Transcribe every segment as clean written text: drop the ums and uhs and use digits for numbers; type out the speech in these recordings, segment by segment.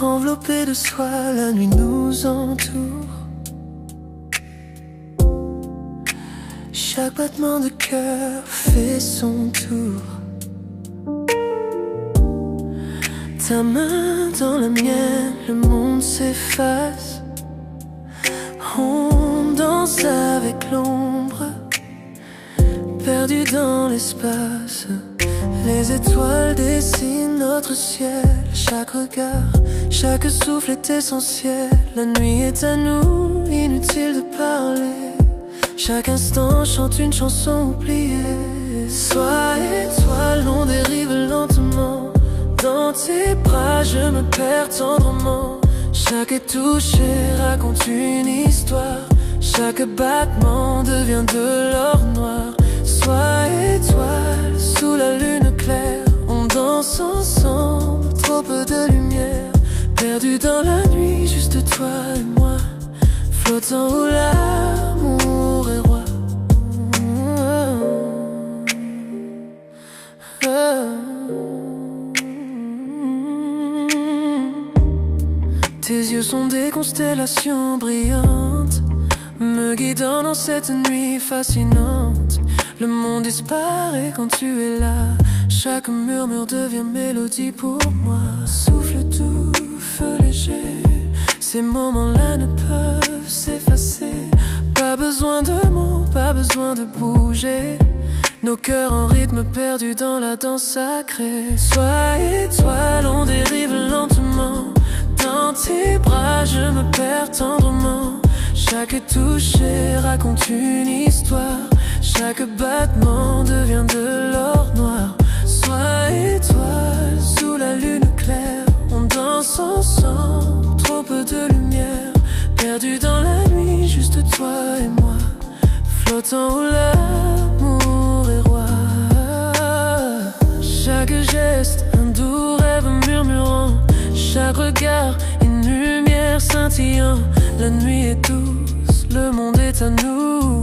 Enveloppé de soie, la nuit nous entoure. Chaque battement de cœur fait son tour. Ta main dans la mienne, le monde s'efface. On danse avec l'ombre, perdu dans l'espace. Les étoiles dessinent notre ciel. Chaque regard, chaque souffle est essentiel. La nuit est à nous, inutile de parler. Chaque instant chante une chanson oubliée. Sois étoile, on dérive lentement. Dans tes bras je me perds tendrement. Chaque toucher raconte une histoire. Chaque battement devient de l'or noir. Sois étoile, sous la lune claire. On danse ensemble, trop peu de lumière. Perdu dans la nuit, juste toi et moi. Flottant où l'amour est roi. Tes yeux sont des constellations brillantes, me guidant dans cette nuit fascinante. Le monde disparaît quand tu es là. Chaque murmure devient mélodie pour moi. Souffle doux, feu léger. Ces moments-là ne peuvent s'effacer. Pas besoin de mots, pas besoin de bouger. Nos cœurs en rythme perdus dans la danse sacrée. Sois étoile, on dérive lentement. Dans tes bras je me perds tendrement. Chaque toucher raconte une histoire. Chaque battement devient de l'or noir. Sois étoile, sous la lune claire. On danse ensemble, trop peu de lumière. Perdu dans la nuit, juste toi et moi. Flottant où l'amour est roi. Chaque geste, un doux rêve murmurant. Chaque regard, une lumière scintillant. La nuit est douce, le monde est à nous.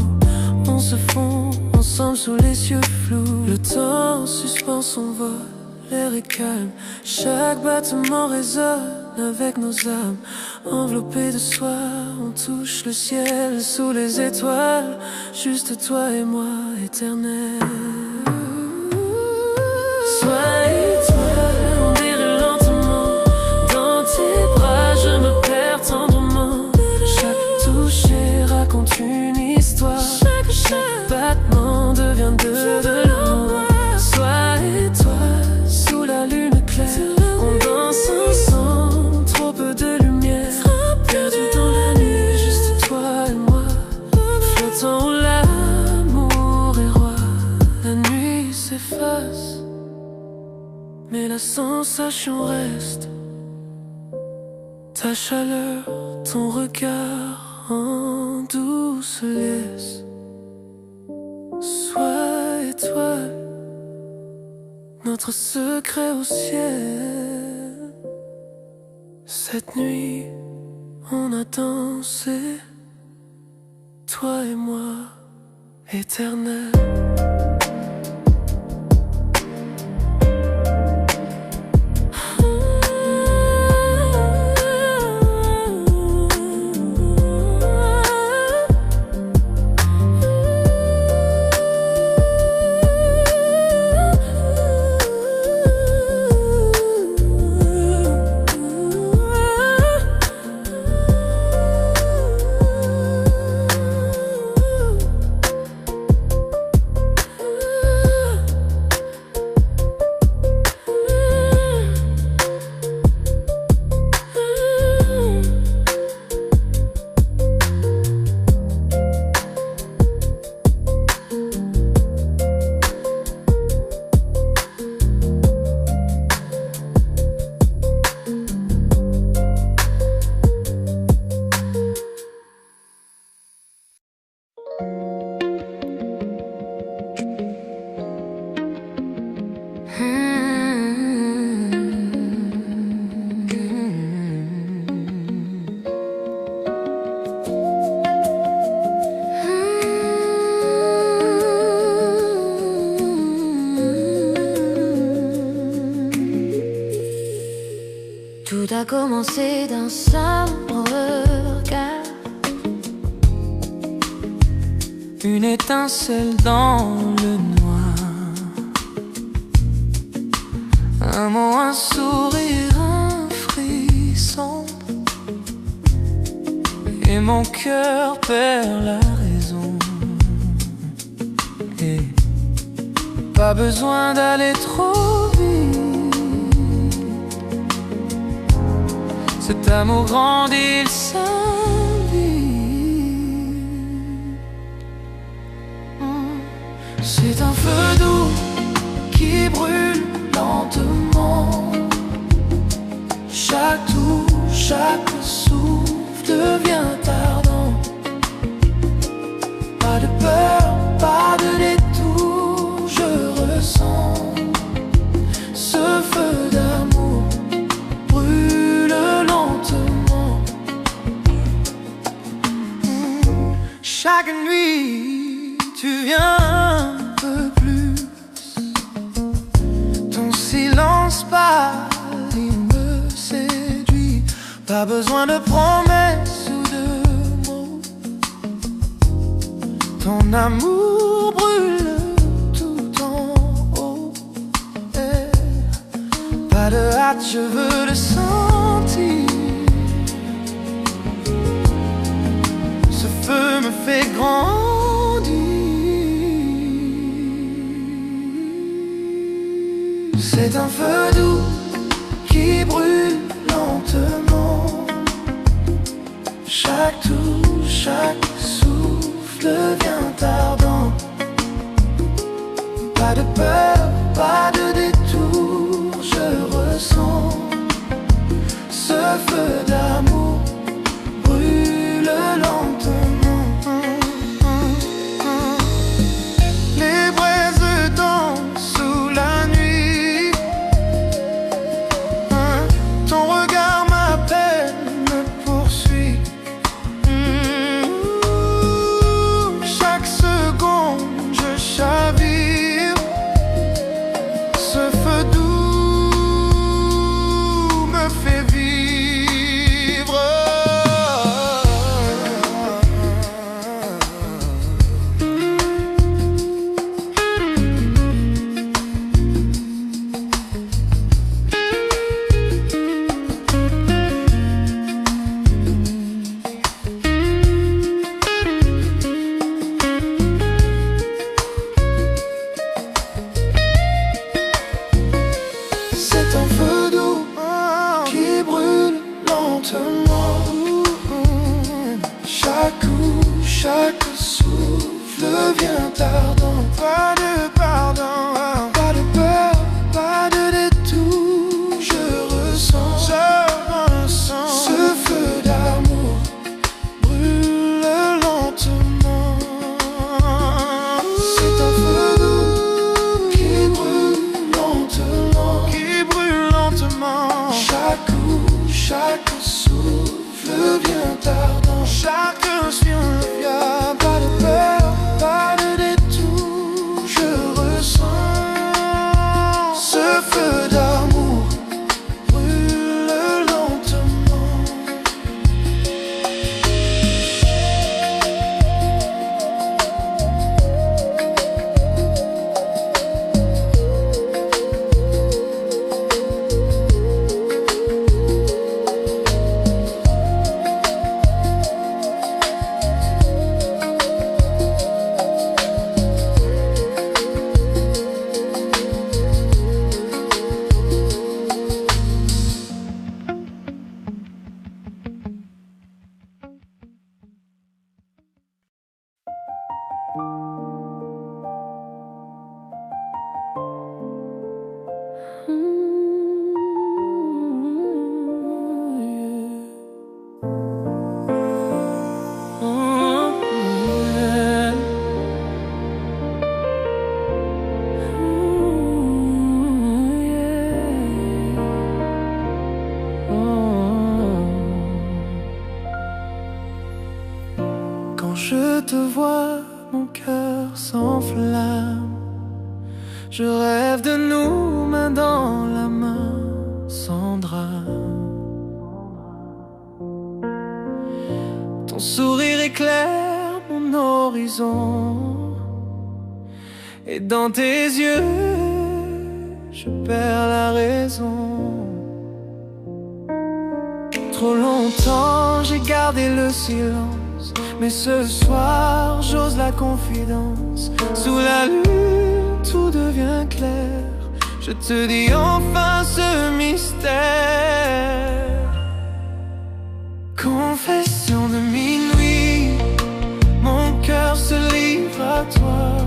On se fond ensemble sous les cieux flous. Le temps suspend son vol, l'air est calme. Chaque battement résonne avec nos âmes. Enveloppés de soie, on touche le ciel sous les étoiles. Juste toi et moi, éternel. Sois étoile, on dirait lentement. Dans tes bras, je me perds tendrement. Chaque toucher raconte une histoire. Chaque battement devient de l'amour. Sois étoile, sous la lune claire. On danse ensemble, trop peu de lumière. Perdu dans la nuit, juste toi et moi. Flottant où l'amour est roi. La nuit s'efface, mais la sensation reste. Ta chaleur, ton regard en douce laisse. Sois étoile, notre secret au ciel. Cette nuit, on a dansé, toi et moi, éternel. Tout a commencé d'un simple regard, une étincelle dans le noir, un mot, un sourire, un frisson, et mon cœur perd la raison. Et pas besoin d'aller trop vite, cet amour grandit, il s'invite. C'est un feu doux qui brûle lentement. Chaque tour, chaque souffle devient ardent. Pas de peur, pas de détour, je ressens ce feu d'amour brûle lentement. Chaque nuit, tu viens un peu plus. Ton silence pâle, il me séduit. Pas besoin de promesses ou de mots. Ton amour brûle tout en haut. Pas de hâte, je veux le sentir. Ce feu me fait grandir. C'est un feu doux qui brûle lentement. Chaque tour, chaque souffle devient ardent. Pas de peur, pas de détour, je ressens ce feu d'amour brûle lentement. Les braises dansent sous la nuit. Ton regard m'appelle, me poursuit. Chaque seconde je chavire. Ce feu doux me fait vivre. C'est un feu doux qui brûle lentement. Chaque coup, chaque souffle devient ardent. Pas de pardon, pas de peur, pas de détour, je ressens ce feu d'amour brûle lentement. C'est un feu doux qui brûle lentement. Chaque coup, chaque souffle devient ardent. Chaque inspire, pas de peur, pas de détour, je ressens ce feu d'amour brûle lentement. Quand je te vois, mon cœur s'enflamme. Je rêve de nous, main dans la main, sans drame. Ton sourire éclaire mon horizon, et dans tes yeux je perds la raison. Trop longtemps j'ai gardé le silence, mais ce soir j'ose la confidence. Sous la lune tout devient clair, je te dis enfin ce mystère. Confession de minuit, mon cœur se livre à toi.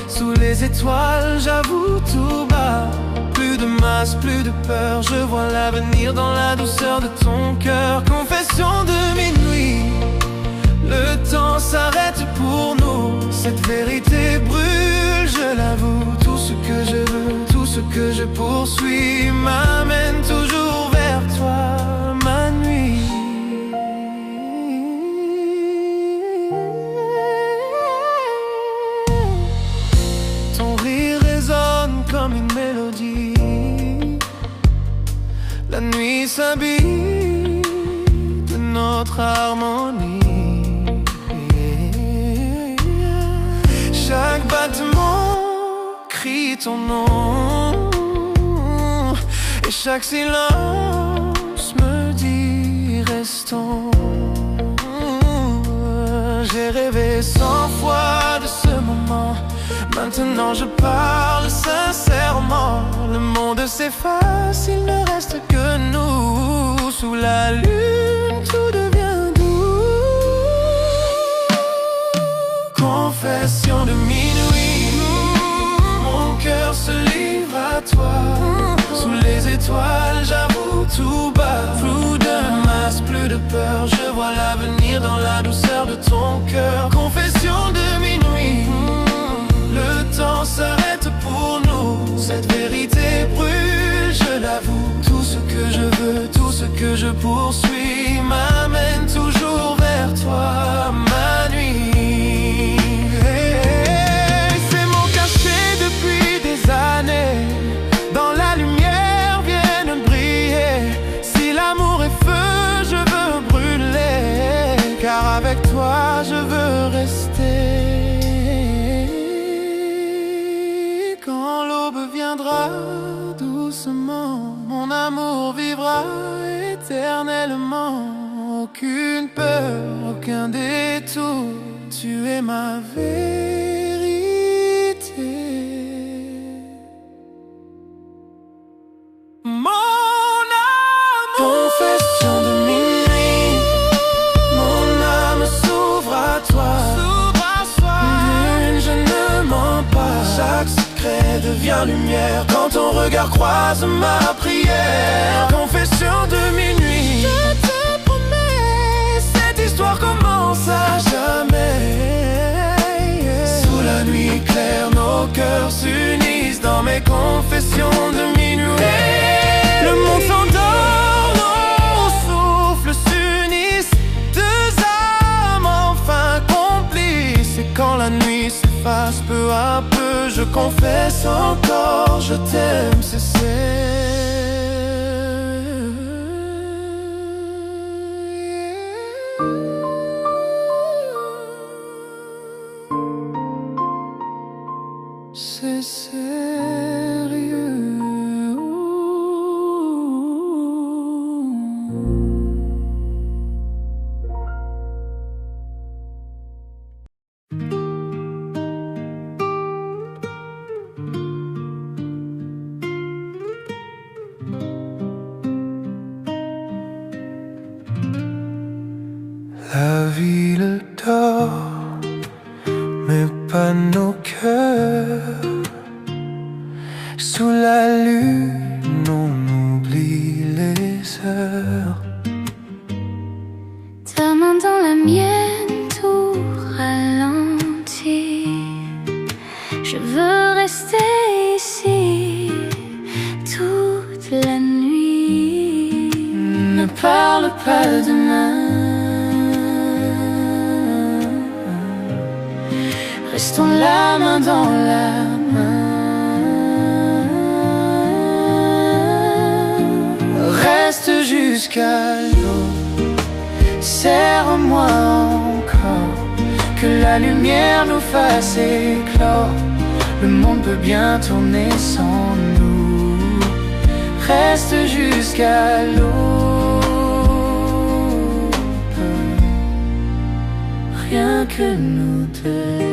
Sous les étoiles j'avoue tout bas, plus de masque, plus de peur, je vois l'avenir dans la douceur de ton cœur. Confession de minuit, le temps s'arrête pour nous. Cette vérité brûle, je l'avoue. Tout ce que je veux, tout ce que je poursuis m'amène toujours vers toi, ma nuit. Ton rire résonne comme une mélodie, la nuit s'habille de notre harmonie. Chaque battement crie ton nom, et chaque silence me dit restons. J'ai rêvé 100 fois de ce moment, maintenant je parle sincèrement. Le monde s'efface, il ne reste que nous. Sous la lune tout devient doux. Confession de minuit, mon cœur se livre à toi. Sous les étoiles j'avoue tout bas, plus de masque, plus de peur, je vois l'avenir dans la douceur de ton cœur. Confession de minuit, le temps s'arrête pour nous. Cette vérité brûle, je l'avoue. Tout ce que je veux, tout ce que je poursuis m'amène toujours vers toi, ma nuit. C'est mon cachet depuis des années, dans la lumière viennent briller. Si l'amour est feu, je veux brûler, car avec toi je veux rester. Quand l'aube viendra doucement, mon amour vivra éternellement. Aucune peur, aucun détour, tu es ma vérité. Mon amour, confession de minuit, mon âme s'ouvre à toi. Lune, je ne mens pas, chaque secret devient lumière quand ton regard croise ma prière. Confession de minuit, je te promets, cette histoire commence à jamais. Sous la nuit claire, nos cœurs s'unissent dans mes confessions de minuit. Le monde s'endort, nos souffles s'unissent, deux âmes enfin complices. Et quand la nuit s'efface peu à peu, je confesse encore, je t'aime, c'est sérieux. La ville dort, mais pas nos cœurs. Sous la lune, on oublie les heures. Ta main dans la mienne, tout ralentit. Je veux rester ici toute la nuit. Ne parle pas demain, restons la main dans la main. Reste jusqu'à l'aube, serre-moi en la lumière nous fasse éclore. Le monde peut bien tourner sans nous. Reste jusqu'à l'aube, rien que nous deux.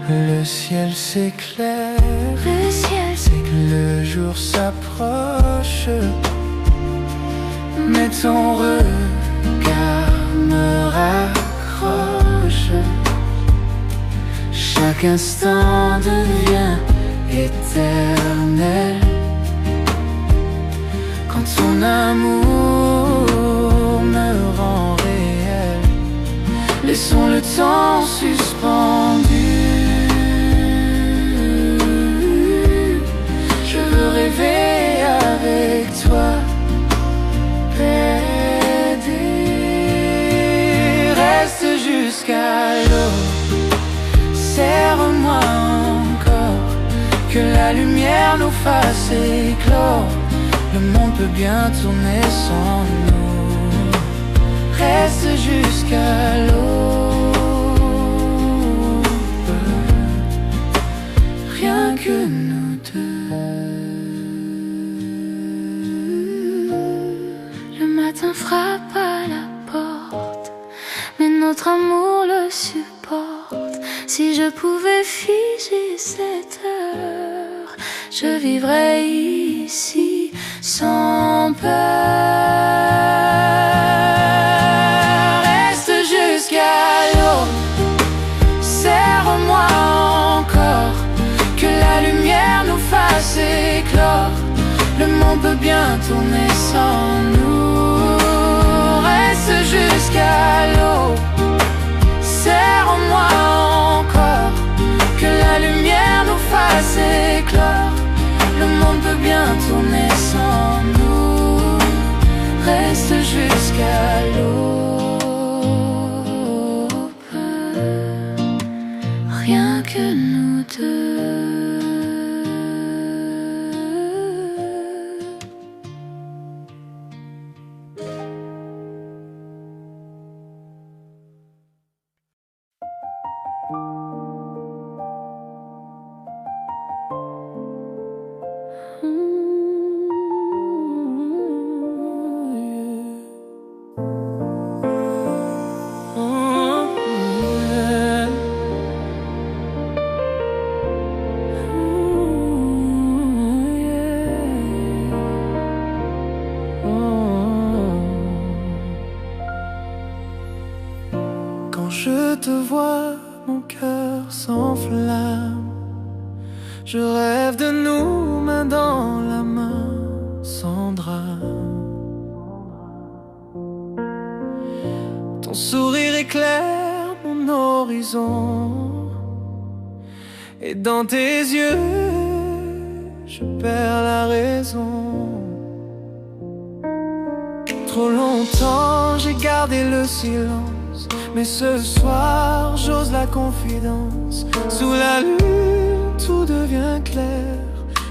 Le ciel s'éclaire, c'est que le jour s'approche. Mais ton regard me raccroche. Chaque instant devient éternel quand ton amour me rend réel. Laissons le temps suspendu. Je veux rêver avec toi, reste jusqu'à l'aube. Serre-moi encore, que la lumière nous fasse éclore. Le monde peut bien tourner sans nous. Reste jusqu'à l'aube, rien que nous deux. Le matin frappe à la porte, mais notre amour le supporte. Si je pouvais figer cette heure, je vivrais ici sans peur. Reste jusqu'à l'aube, serre-moi encore, que la lumière nous fasse éclore. Le monde peut bien tourner sans nous. Reste jusqu'à l'aube, serre-moi encore, que la lumière nous fasse éclore. Le monde peut bien tourner sans nous. Reste jusqu'à l'aube, rien que nous deux. Quand je te vois, mon cœur s'enflamme. Je rêve de nous, main dans la main, sans drame. Ton sourire éclaire mon horizon, et dans tes yeux, je perds la raison. Trop longtemps j'ai gardé le silence, mais ce soir j'ose la confidence. Sous la lune tout devient clair,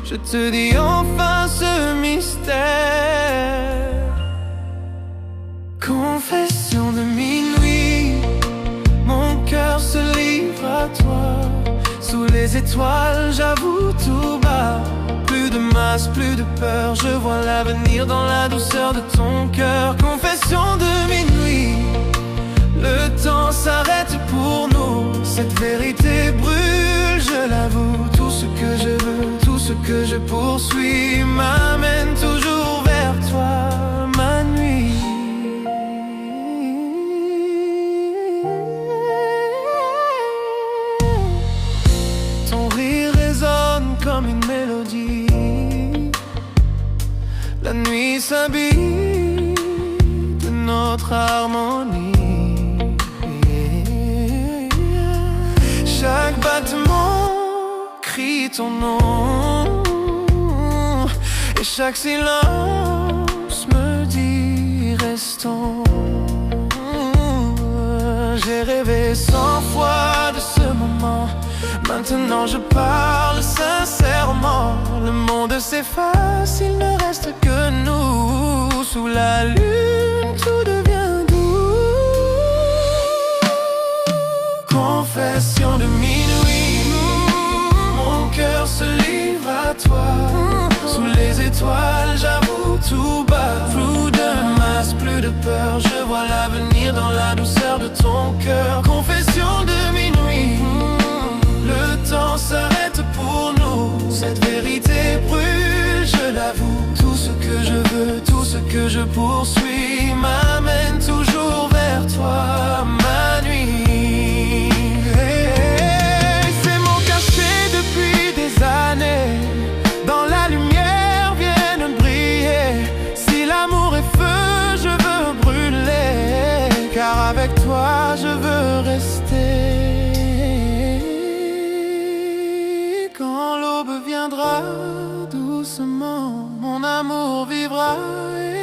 je te dis enfin ce mystère. Confession de minuit, mon cœur se livre à toi. Sous les étoiles j'avoue tout bas, plus de masse, plus de peur, je vois l'avenir dans la douceur de ton cœur. Confession de minuit, le temps s'arrête pour nous. Cette vérité brûle, je l'avoue. Tout ce que je veux, tout ce que je poursuis m'amène toujours vers toi, ma nuit. Ton rire résonne comme une mélodie. La nuit s'habille de notre harmonie. Chaque battement crie ton nom, et chaque silence me dit restons. J'ai rêvé 100 fois de ce moment, maintenant je parle sincèrement. Le monde s'efface, il ne reste que nous. Sous la lune tout devient doux. Confession de minuit, mon cœur se livre à toi. Sous les étoiles, j'avoue tout bas. Flou de masse, plus de peur. Je vois l'avenir dans la douceur de ton cœur. Confession de minuit, le temps s'arrête pour nous. Cette vérité brûle, je l'avoue. Tout ce que je veux, tout ce que je poursuis m'amène toujours vers toi, ma nuit. C'est mon cachet depuis des années. Dans la lumière viennent briller. Si l'amour est feu, je veux brûler. Car avec toi, je veux rester. Quand l'aube viendra doucement, mon amour vivra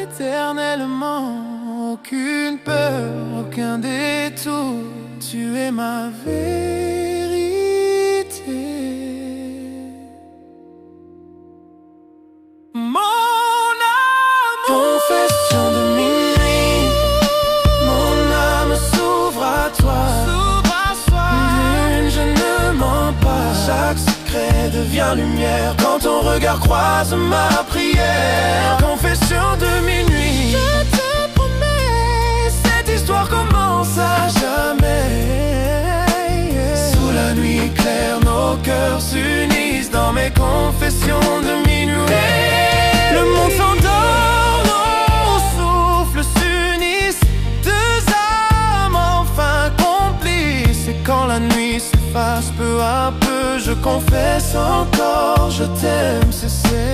éternellement. Aucune peur, aucun détour, tu es ma vérité. Mon amour, confession de minuit, mon âme s'ouvre à toi. Lune, je ne mens pas, chaque secret devient lumière quand ton regard croise ma prière. Confession de minuit, je te promets, cette histoire commence à jamais. Sous la nuit claire, nos cœurs s'unissent dans mes confessions de minuit. Le monde s'endort, nos souffles s'unissent. Deux âmes enfin complices. Et quand la nuit s'efface peu à peu, je confesse encore, je t'aime, c'est sérieux.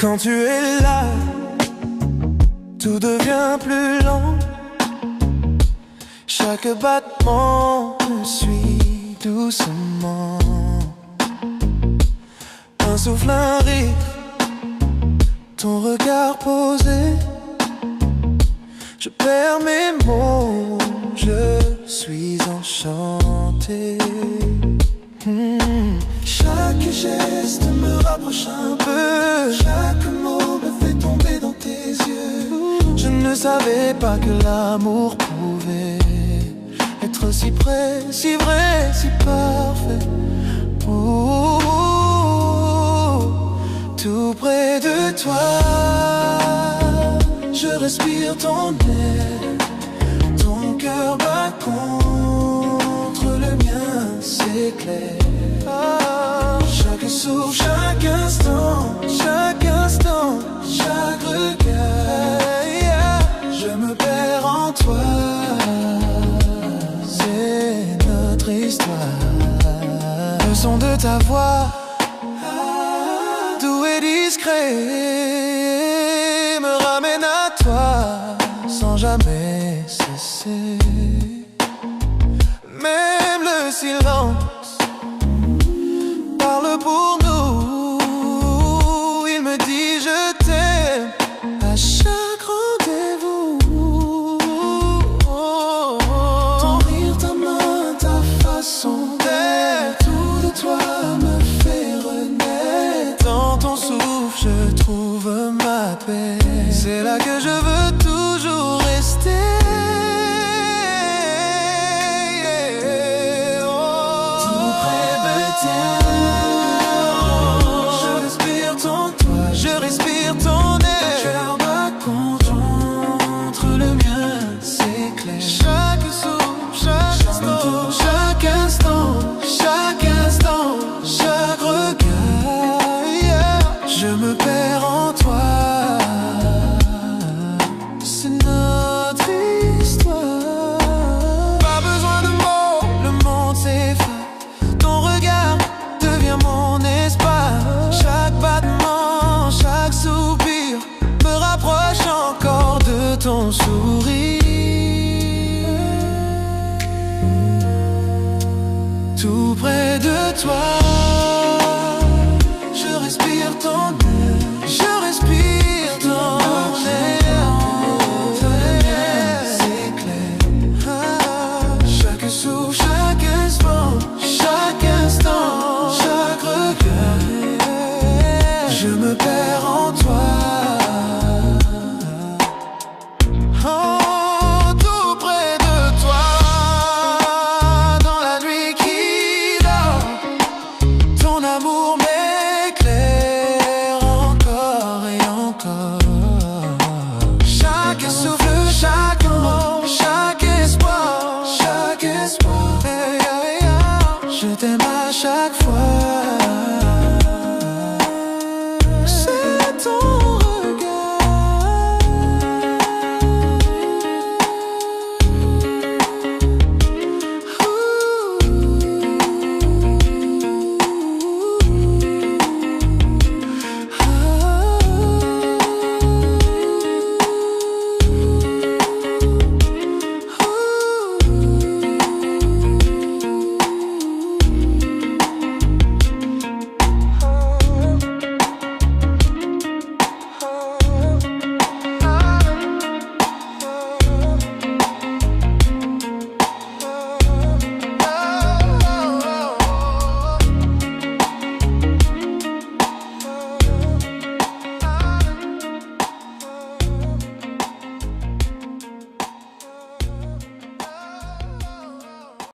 Quand tu es là, tout devient plus lent. Chaque battement me suit doucement. Un souffle, un rire, ton regard posé. Je perds mes mots, je suis enchanté. Chaque geste me rapproche un peu. Chaque mot me fait tomber dans tes yeux. Je ne savais pas que l'amour pouvait être si près, si vrai, si parfait. Oh, tout près de toi, je respire ton air. Ton cœur bat contre le mien, c'est clair. Chaque souffle, chaque instant, chaque regard, je me perds en toi. C'est notre histoire. Le son de ta voix, doux et discret, me ramène à toi sans jamais cesser. Même le silence parle pour nous. Il me dit je t'aime à chaque rendez-vous. Ton rire, ta main, ta façon d'être, tout de toi me fait renaître. Dans ton souffle je trouve ma paix. C'est là que je veux toujours rester. près de toi. Je respire ton air, je respire ton air. Ta lumière s'éclaire. Chaque souffle, chaque instant, chaque regard. Je me perds en toi. Oh, tout près de toi, dans la nuit qui dort, ton amour m'éclaire encore et encore. Chaque souffle, chaque mot, chaque espoir, hey, hey, hey. Je t'aime à chaque fois.